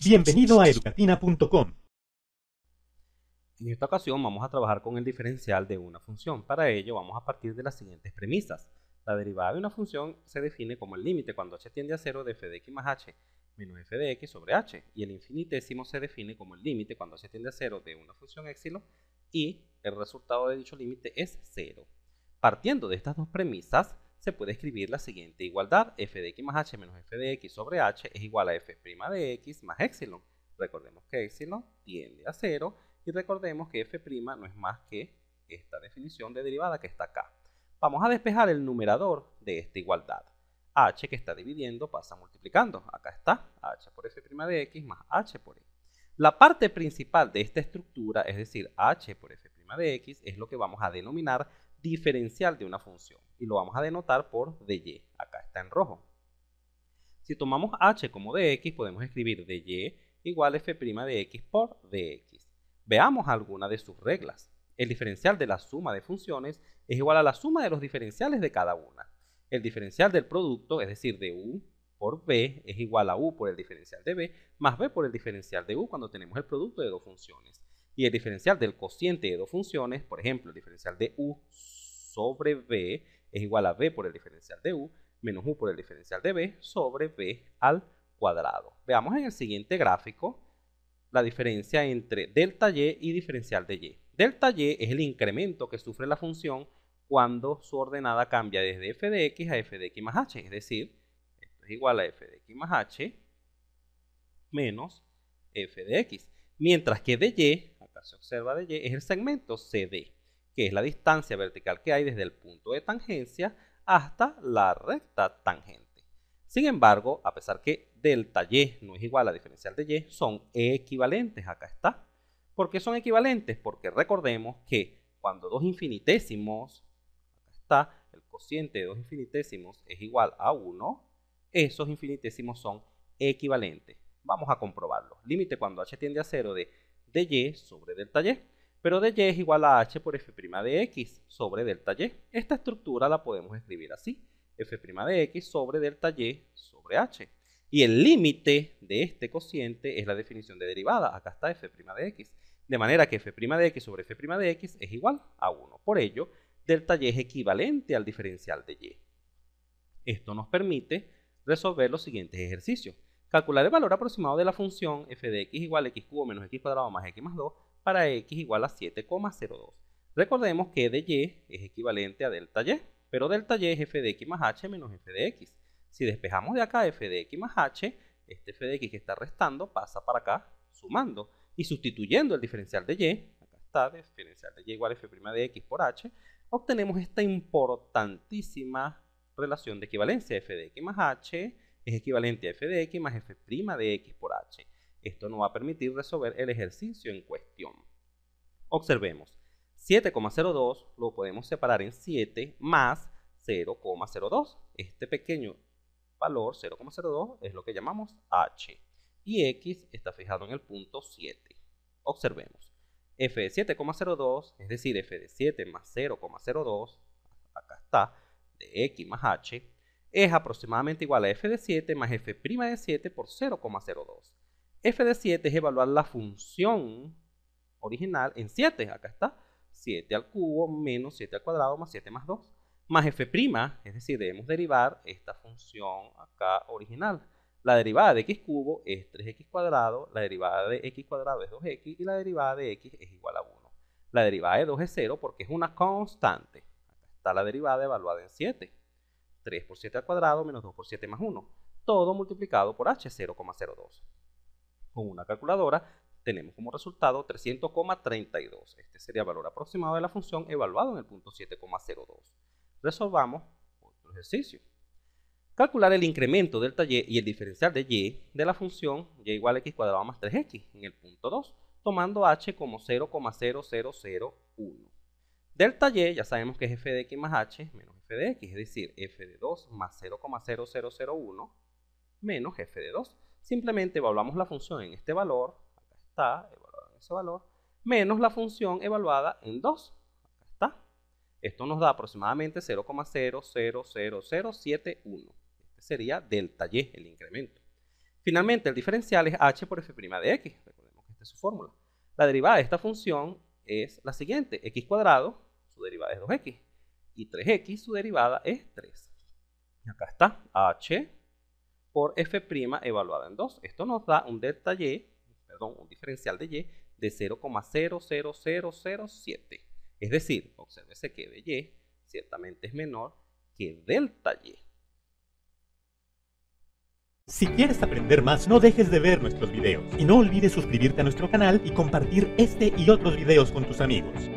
Bienvenido a educatina.com. En esta ocasión vamos a trabajar con el diferencial de una función. Para ello vamos a partir de las siguientes premisas. La derivada de una función se define como el límite cuando h tiende a 0 de f de x más h menos f de x sobre h. Y el infinitésimo se define como el límite cuando h tiende a 0 de una función épsilon y el resultado de dicho límite es 0. Partiendo de estas dos premisas, se puede escribir la siguiente igualdad. F de x más h menos f de x sobre h es igual a f' de x más épsilon. Recordemos que épsilon tiende a 0 y recordemos que f' no es más que esta definición de derivada que está acá. Vamos a despejar el numerador de esta igualdad. H que está dividiendo pasa multiplicando. Acá está h por f' de x más h por e. La parte principal de esta estructura, es decir, h por f' de x, es lo que vamos a denominar diferencial de una función y lo vamos a denotar por dy. Acá está en rojo. Si tomamos h como dx, podemos escribir dy igual a f' de x por dx. Veamos alguna de sus reglas. El diferencial de la suma de funciones es igual a la suma de los diferenciales de cada una. El diferencial del producto, es decir, de u por b, es igual a u por el diferencial de b más b por el diferencial de u cuando tenemos el producto de dos funciones. Y el diferencial del cociente de dos funciones, por ejemplo, el diferencial de u sobre b es igual a b por el diferencial de u menos u por el diferencial de b sobre b al cuadrado. Veamos en el siguiente gráfico la diferencia entre delta y y diferencial de y. Delta y es el incremento que sufre la función cuando su ordenada cambia desde f de x a f de x más h, es decir, esto es igual a f de x más h menos f de x. Mientras que de y, acá se observa de y, es el segmento CD, que es la distancia vertical que hay desde el punto de tangencia hasta la recta tangente. Sin embargo, a pesar que delta y no es igual a diferencial de y, son equivalentes, acá está. ¿Por qué son equivalentes? Porque recordemos que cuando dos infinitesimos, acá está, el cociente de dos infinitesimos es igual a 1, esos infinitesimos son equivalentes. Vamos a comprobarlo. Límite cuando h tiende a 0 de y sobre delta y, pero dy es igual a h por f' de x sobre delta y. Esta estructura la podemos escribir así, f' de x sobre delta y sobre h. Y el límite de este cociente es la definición de derivada. Acá está f' de x. De manera que f' de x sobre f' de x es igual a 1. Por ello, delta y es equivalente al diferencial de y. Esto nos permite resolver los siguientes ejercicios. Calcular el valor aproximado de la función f de x igual a x cubo menos x cuadrado más x más 2 para x igual a 7,02. Recordemos que dy es equivalente a delta y, pero delta y es f de x más h menos f de x. Si despejamos de acá f de x más h, este f de x que está restando pasa para acá sumando. Y sustituyendo el diferencial de y, acá está, diferencial de y igual a f' de x por h, obtenemos esta importantísima relación de equivalencia. F de x más h es equivalente a f de x más f' de x por h. Esto nos va a permitir resolver el ejercicio en cuestión. Observemos, 7,02 lo podemos separar en 7 más 0,02. Este pequeño valor, 0,02, es lo que llamamos h. Y x está fijado en el punto 7. Observemos, f de 7,02, es decir, f de 7 más 0,02, acá está, de x más h, es aproximadamente igual a f de 7 más f' de 7 por 0,02. F de 7 es evaluar la función original en 7, acá está, 7 al cubo menos 7 al cuadrado más 7 más 2, más f', es decir, debemos derivar esta función acá original. La derivada de x cubo es 3x cuadrado, la derivada de x cuadrado es 2x y la derivada de x es igual a 1. La derivada de 2 es 0 porque es una constante. Acá está la derivada evaluada en 7. 3 por 7 al cuadrado menos 2 por 7 más 1. Todo multiplicado por h, 0,02. Con una calculadora tenemos como resultado 300,32. Este sería el valor aproximado de la función evaluado en el punto 7,02. Resolvamos otro ejercicio. Calcular el incremento delta y y el diferencial de y de la función y igual a x cuadrado más 3x en el punto 2, tomando h como 0,0001. Delta y ya sabemos que es f de x más h menos f de x, es decir, f de 2 más 0,0001 menos f de 2. Simplemente evaluamos la función en este valor, acá está, evaluada en ese valor, menos la función evaluada en 2, acá está. Esto nos da aproximadamente 0,000071. Este sería delta y, el incremento. Finalmente, el diferencial es h por f' de x. Recordemos que esta es su fórmula. La derivada de esta función es la siguiente. X cuadrado, su derivada es 2x. Y 3x, su derivada es 3. Y acá está, h por f' evaluada en 2. Esto nos da un delta y, un diferencial de y de 0,00007. Es decir, obsérvese que de y ciertamente es menor que delta y. Si quieres aprender más, no dejes de ver nuestros videos. Y no olvides suscribirte a nuestro canal y compartir este y otros videos con tus amigos.